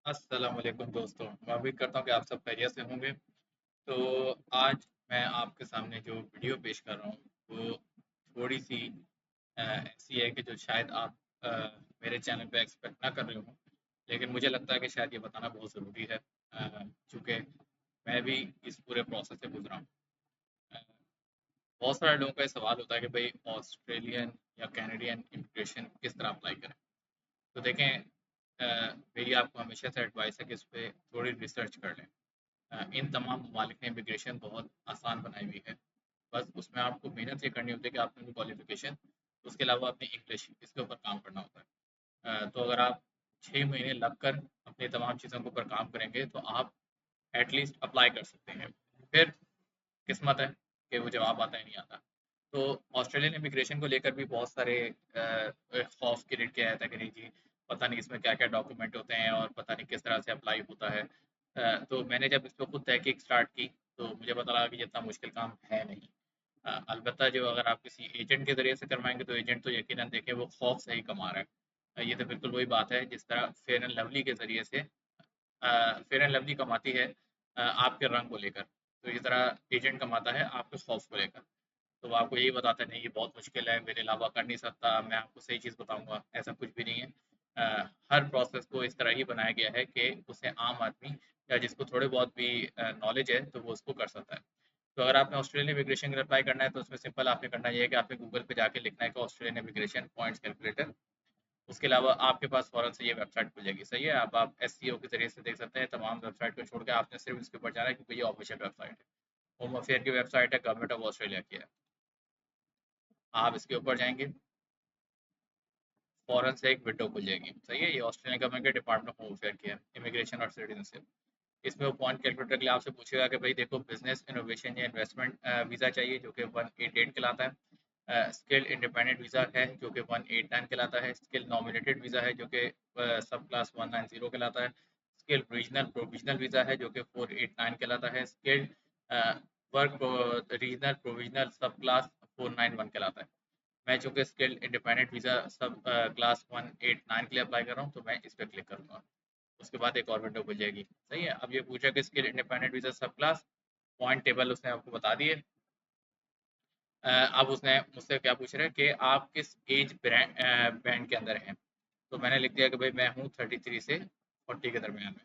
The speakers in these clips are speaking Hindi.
अस्सलाम वालेकुम दोस्तों। मैं उम्मीद करता हूँ कि आप सब खैरियत से होंगे। तो आज मैं आपके सामने जो वीडियो पेश कर रहा हूँ वो थोड़ी-सी ऐसी है कि जो शायद आप अ, मेरे चैनल पे एक्सपेक्ट ना कर रहे हों। लेकिन मुझे लगता है कि शायद ये बताना बहुत ज़रूरी है, चूँकि मैं भी इस पूरे प्रोसेस से गुज़रा हूँ। अ, बहुत सारे लोगों का ये सवाल होता है कि भई ऑस्ट्रेलियन या कैनेडियन इमिग्रेशन किस तरह अप्लाई करें? तो देखें, मेरी आपको हमेशा से एडवाइस है कि इस पे थोड़ी रिसर्च कर लें। इन तमाम ममालिक ने इमिग्रेशन बहुत आसान बनाई हुई है। बस उसमें आपको मेहनत ये करनी होती है कि आपने भी क्वालिफ़िकेशन, उसके अलावा अपनी इंग्लिश इसके ऊपर काम करना होता है। तो अगर आप 6 महीने लगकर अपनी तमाम चीज़ों के ऊपर काम करेंगे तो आप एटलीस्ट अप्लाई कर सकते हैं। फिर किस्मत है कि वो जवाब आता है नहीं आता। तो ऑस्ट्रेलियन इमिग्रेशन को लेकर भी बहुत सारे खौफ क्रिएट किया जाता है कि नहीं जी, पता नहीं इसमें क्या-क्या डॉक्यूमेंट होते हैं और पता नहीं किस तरह से अप्लाई होता है। तो मैंने जब इस पे खुद तहकीक स्टार्ट की, तो मुझे पता लगा कि ये इतना मुश्किल काम है नहीं। अलबत्ता जो अगर आप किसी एजेंट के ज़रिए से करवाएँगे तो एजेंट तो यकीनन देखिए वो खौफ से ही कमा रहा है। ये तो बिल्कुल वही बात है जिस तरह फेयर एंड लवली के ज़रिए से फेयर एंड लवली कमाती है आपके रंग को लेकर। तो इसी तरह एजेंट कमाता है आपके खौफ को लेकर। तो वो आपको यही बताता है नहीं ये बहुत मुश्किल है, मेरे अलावा कर नहीं सकता, मैं आपको सही चीज़ बताऊँगा, ऐसा कुछ भी नहीं है। हर प्रोसेस को इस तरह ही बनाया गया है कि उसे आम आदमी या जिसको थोड़े बहुत भी नॉलेज है तो वो उसको कर सकता है। तो अगर आपने ऑस्ट्रेलियन इमिग्रेशन के लिए अप्लाई करना है तो उसमें सिंपल आपने करना ये है कि आपने गूगल पे जाके लिखना है कि ऑस्ट्रेलियन इमिग्रेशन पॉइंट्स कैलकुलेटर। उसके अलावा आपके पास फ़ौरन से ये वेबसाइट खुल जाएगी, सही है? अब आप एसईओ के ज़रिए से देख सकते हैं तमाम वेबसाइट को छोड़ के आपने सिर्फ़ इसके ऊपर जाना है क्योंकि ये ऑफ़िशियल वेबसाइट है। होम अफ़ेयर की वेबसाइट है, गवर्नमेंट ऑफ ऑस्ट्रेलिया की है। आप इसके ऊपर जाएँगे, फ़ौरन से एक विंडो खुल जाएगी, सही है? ये ऑस्ट्रेलियन गवर्नमेंट के डिपार्टमेंट ऑफ होम अफ़ेयर की है, इमिग्रेशन और सिटीज़नशिप। इसमें वो पॉइंट कैलकुलेटर के लिए आपसे पूछेगा कि भाई देखो बिज़नेस, इनोवेशन या इन्वेस्टमेंट वीज़ा चाहिए जो कि 188 कहलाता है। स्किल्ड इंडिपेंडेंट वीज़ा है जो कि 189 कहलाता है। स्किल नॉमिनेटेड वीज़ा है जो कि सब क्लास 190 कहलाता है। स्किल रीजनल प्रोविजनल वीज़ा है जो कि 489 कहलाता है। स्किल्ड वर्क रीजनल प्रोविजनल सब क्लास 491 कहलाता है। मैं चूँकि स्किल्ड इंडिपेंडेंट वीज़ा सब क्लास 189 के लिए अप्लाई कर रहा हूँ तो मैं इस पे क्लिक करूँगा। उसके बाद एक और विंडो खुल जाएगी, सही है? अब ये पूछा कि स्किल इंडिपेंडेंट वीज़ा सब क्लास, पॉइंट टेबल उसने आपको बता दिए। अब उसने मुझसे क्या पूछ रहा है कि आप किस एज बैंड के अंदर हैं? तो मैंने लिख दिया कि भाई मैं हूँ 33 से 40 के दरमियान में।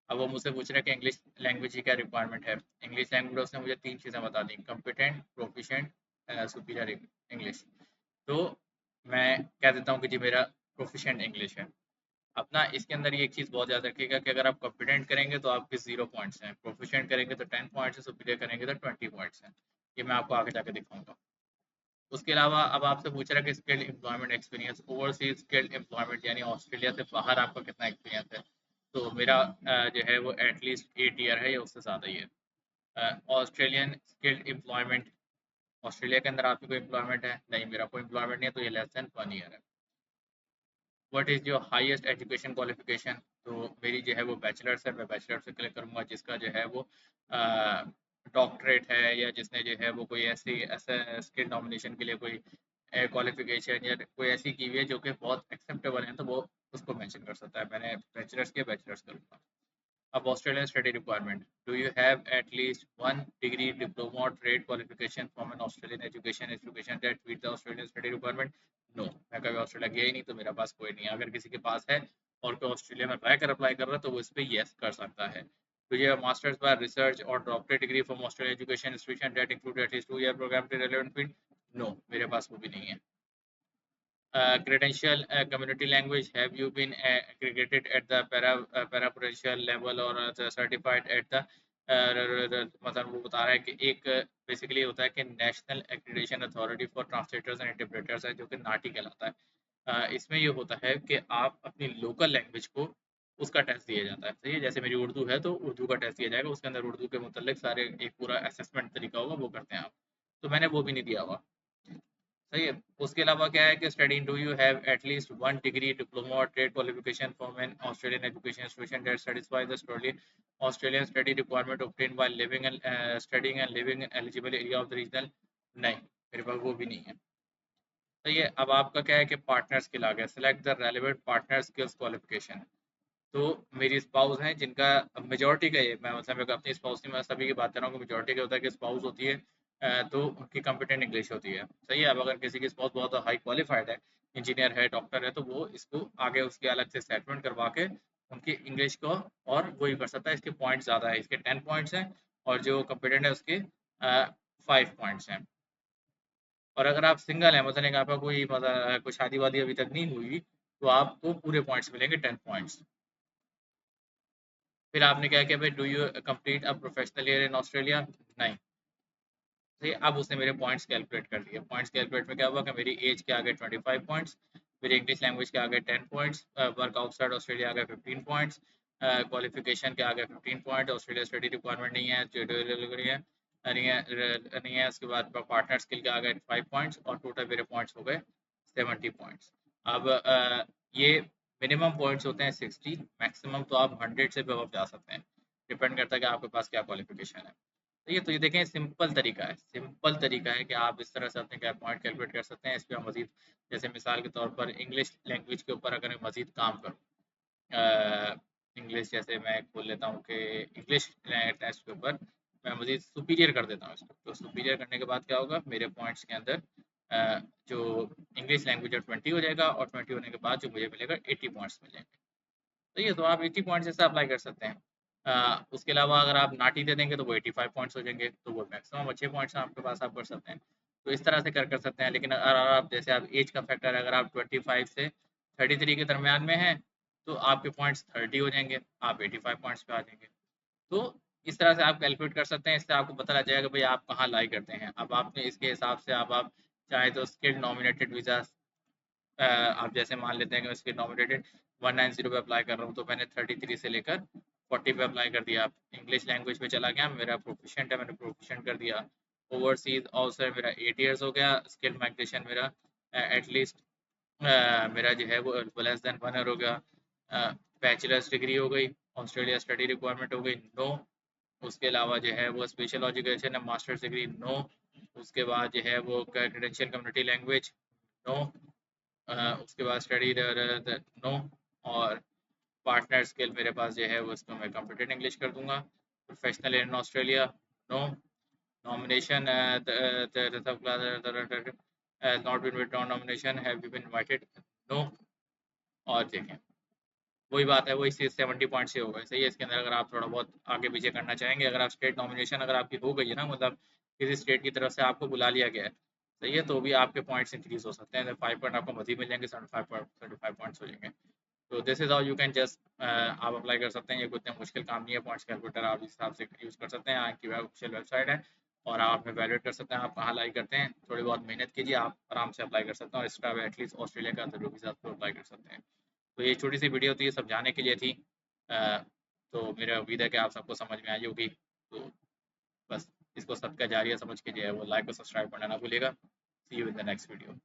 अब वो मुझसे पूछ रहे हैं कि इंग्लिश लैंग्वेज की क्या रिक्वायरमेंट है? इंग्लिश लैंग्वेज में उसने मुझे 3 चीज़ें बता दी, कॉम्पिटेंट, प्रोफिशिएंट, सुपीरियर इंग्लिश। तो मैं कह देता हूँ कि जी मेरा प्रोफिशिएंट इंग्लिश है। अब ना इसके अंदर ये एक चीज़ बहुत याद रखिएगा कि अगर आप कॉन्फिडेंट करेंगे तो आपके 0 पॉइंट्स हैं, प्रोफिशिएंट करेंगे तो 10 पॉइंट्स हैं, सुपीरियर करेंगे तो 20 पॉइंट्स हैं। ये मैं आपको आगे जाके दिखाऊँगा। उसके अलावा अब आपसे पूछ रहा है कि skilled employment experience, overseas skilled employment यानी ऑस्ट्रेलिया से बाहर आपका कितना एक्सपीरियंस है? तो मेरा जो है वो एटलीस्ट 8 ईयर है या उससे ज़्यादा ही है। ऑस्ट्रेलियन स्किल्ड एम्प्लॉयमेंट, ऑस्ट्रेलिया के अंदर आपकी कोई एम्प्लॉयमेंट है? नहीं, मेरा कोई एम्प्लॉयमेंट नहीं है तो ये लेस देन 1 ईयर है। What is your highest education qualification? तो मेरी जो है वो बैचलर्स है, मैं बैचलर से क्लिक करूँगा जिसका जो है वो डॉक्टरेट है या जिसने जो है वो कोई ऐसी ऐसा स्किल नॉमिनेशन के लिए कोई क्वालिफिकेशन या कोई ऐसी की हुई है जो कि बहुत एक्सेप्टेबल है तो वो उसको मेंशन कर सकता है। मैंने बैचलर्स किया, बैचलर्स करूँगा। अब Australian study requirement. Do you have at least one degree, diploma, or trade qualification from an Australian education that meet the Australian study requirement? No. मैं कभी ऑस्ट्रेलिया गया ही नहीं तो मेरा पास कोई नहीं है। अगर किसी के पास है और कोई ऑस्ट्रेलिया में रहकर अप्लाई कर रहा है तो वो इस पे यस कर सकता है। Do you have master's by research or doctorate degree from Australian education institution that include at least 2 year program to relevant field? No. मेरे पास वो भी नहीं है। Credential community language, have you been accredited at the paraprofessional level or certified at the मतलब वो बता रहा है कि एक बेसिकली होता है कि national accreditation authority for translators and interpreters है जो कि नाटी कहलाता है। इसमें ये होता है कि आप अपनी लोकल लैंग्वेज को उसका टेस्ट दिया जाता है, सही है? जैसे मेरी उर्दू है तो उर्दू का टेस्ट दिया जाएगा, उसके अंदर उर्दू के मुतल्लिक सारे एक पूरा असेसमेंट तरीका होगा, वो करते हैं आप। तो मैंने वो भी नहीं दिया हुआ। सही है। उसके अलावा क्या है कि study do you have atleast one degree diploma or trade qualification from an Australian education institution that satisfy the Australian study requirement obtain by living and studying and living in eligible area of the regional. नहीं, मेरे पास वो भी नहीं है। सही है। अब आपका क्या है कि पार्टनर स्किल आ गया, select the relevant partner skills qualification. तो मेरी स्पाउस हैं जिनका मेजोरिटी का ये मैं मतलब मेरे को अपनी स्पाउस नहीं, मैं सभी की बात कर रहा हूँ कि मेजोरिटी का होता है कि स्पाउस होती है तो उनकी कॉम्पिटेंट इंग्लिश होती है। सही है। अब अगर किसी की स्पाउस बहुत हाई क्वालिफाइड है, इंजीनियर है, डॉक्टर है, तो वो इसको आगे उसके अलग से सेटलमेंट करवा के उनकी इंग्लिश को और वही कर सकता है। इसके पॉइंट्स ज़्यादा है, इसके 10 पॉइंट्स हैं और जो कॉम्पिटेंट है उसके 5 पॉइंट्स हैं। और अगर आप सिंगल हैं, मतलब एक आपका कोई मतलब कोई शादी वादी अभी तक नहीं हुई, तो आपको पूरे पॉइंट्स मिलेंगे, 10 पॉइंट्स। फिर आपने क्या किया भाई, do you complete a professional year in Australia? नहीं। सही। अब उसने मेरे पॉइंट्स कैलकुलेट कर दिए। पॉइंट्स कैलकुलेट में क्या हुआ कि मेरी एज के आगे 25 पॉइंट्स, मेरी इंग्लिश लैंग्वेज के आगे 10 पॉइंट्स, वर्क आउटसाइड ऑस्ट्रेलिया आगे 15 पॉइंट्स, क्वालिफिकेशन के आगे 15 पॉइंट, ऑस्ट्रेलिया स्टडी रिक्वायरमेंट नहीं है, नहीं है। उसके बाद पार्टनर स्किल के आगे 5 पॉइंट्स और टोटल मेरे पॉइंट्स हो गए 70 पॉइंट्स। अब ये मिनिमम पॉइंट्स होते हैं 60, मैक्सिमम तो आप 100 से भी अब जा सकते हैं। डिपेंड करता है कि आपके पास क्या क्वालिफिकेशन है। तो ये देखें, सिंपल तरीका है, सिंपल तरीका है कि आप इस तरह से अपने क्या पॉइंट कैलकुलेट कर सकते हैं। इस पर हम मजीद, जैसे मिसाल के तौर पर इंग्लिश लैंग्वेज के ऊपर अगर मैं मजीद काम करूँ, इंग्लिश जैसे मैं खोल लेता हूँ कि इंग्लिश टेस्ट के ऊपर मैं मजीद सुपीरियर कर देता हूँ इसको। तो सुपीरियर करने के बाद क्या होगा, मेरे पॉइंट्स के अंदर जो इंग्लिश लैंग्वेज है 20 हो जाएगा और 20 होने के बाद जो मुझे मिलेगा 80 पॉइंट्स मिलेंगे। तो ये तो आप 80 पॉइंट्स ऐसे अप्लाई कर सकते हैं। उसके अलावा अगर आप नाटी दे देंगे तो वो 85 पॉइंट्स हो जाएंगे, तो वो मैक्सिमम अच्छे पॉइंट्स हैं आपके पास, आप कर सकते हैं। तो इस तरह से कर सकते हैं। लेकिन अगर आप जैसे आप एज का फैक्टर है, अगर आप 25 से 33 के दरमियान में हैं, तो आपके पॉइंट्स 30 हो जाएंगे, आप 85 पॉइंट्स पे आ जाएंगे। तो इस तरह से आप कैलकुलेट कर सकते हैं। इससे आपको पता लग जाएगा भाई आप कहाँ लाई करते हैं। अब आपने इसके हिसाब से अब आप चाहे तो स्किल्ड नॉमिनेटेड वीज़ा, आप जैसे मान लेते हैं कि मैं इसके नॉमिनेटेड 190 पे अप्लाई कर रहा हूँ, तो मैंने 33 से लेकर 40 पे अप्लाई कर दिया। इंग्लिश लैंग्वेज पे चला गया, मेरा प्रोफिशिएंट है, मैंने प्रोफिशिएंट कर दिया। ओवरसीज ऑल्सो मेरा 8 इयर्स हो गया। स्किल माइग्रेशन मेरा एटलीस्ट मेरा जो है वो लेस देन 1 ईयर हो गया। बैचलर्स डिग्री हो गई, ऑस्ट्रेलिया स्टडी रिक्वायरमेंट हो गई, नो। उसके अलावा जो है वो स्पेशल एजुकेशन है, मास्टर्स डिग्री, नो। उसके बाद जो है वो क्रेडेंशियल कम्युनिटी लैंग्वेज, नो। उसके बाद स्टडी नो। और पार्टनर स्किल मेरे पास जो है वो इसको मैं कंप्यूटर इंग्लिश कर दूंगा। Professional in Australia, no. Nomination not been withdrawn, nomination have you been invited, no. और देखें, वही बात है, वही 70 पॉइंट से हो गए। सही है। इसके अंदर अगर आप थोड़ा बहुत आगे पीछे करना चाहेंगे, अगर आप स्टेट नॉमिनेशन अगर आपकी हो गई है ना, मतलब किसी स्टेट की तरफ से आपको बुला लिया गया है, सही है, तो भी आपके पॉइंट्स इंक्रीज हो सकते हैं। 5 पॉइंट आपको मजीद मिल जाएंगे, 75 पॉइंट्स हो जाएंगे। तो this is how you can just आप अप्लाई कर सकते हैं। ये कोई इतना मुश्किल काम नहीं है। पॉइंट्स कैलकुलेटर आप इस हिसाब से यूज़ कर सकते हैं। आपकी ऑफिशियल वेबसाइट है और आप वैलिडेट कर सकते हैं आप कहाँ अप्लाई करते हैं। थोड़ी बहुत मेहनत कीजिए, आप आराम से अप्लाई कर सकते हैं और एक्स्ट्रा एटलीस्ट ऑस्ट्रेलिया का अंदर वीज़ा आपको अप्लाई कर सकते हैं। तो ये छोटी सी वीडियो थी, ये समझाने के लिए थी। अ, तो मेरा उम्मीद है कि आप सबको समझ में आई होगी। तो बस इसको सदका जारिया समझ के जो है वो लाइक और सब्सक्राइब करना ना भूलिएगा। See you in the next video.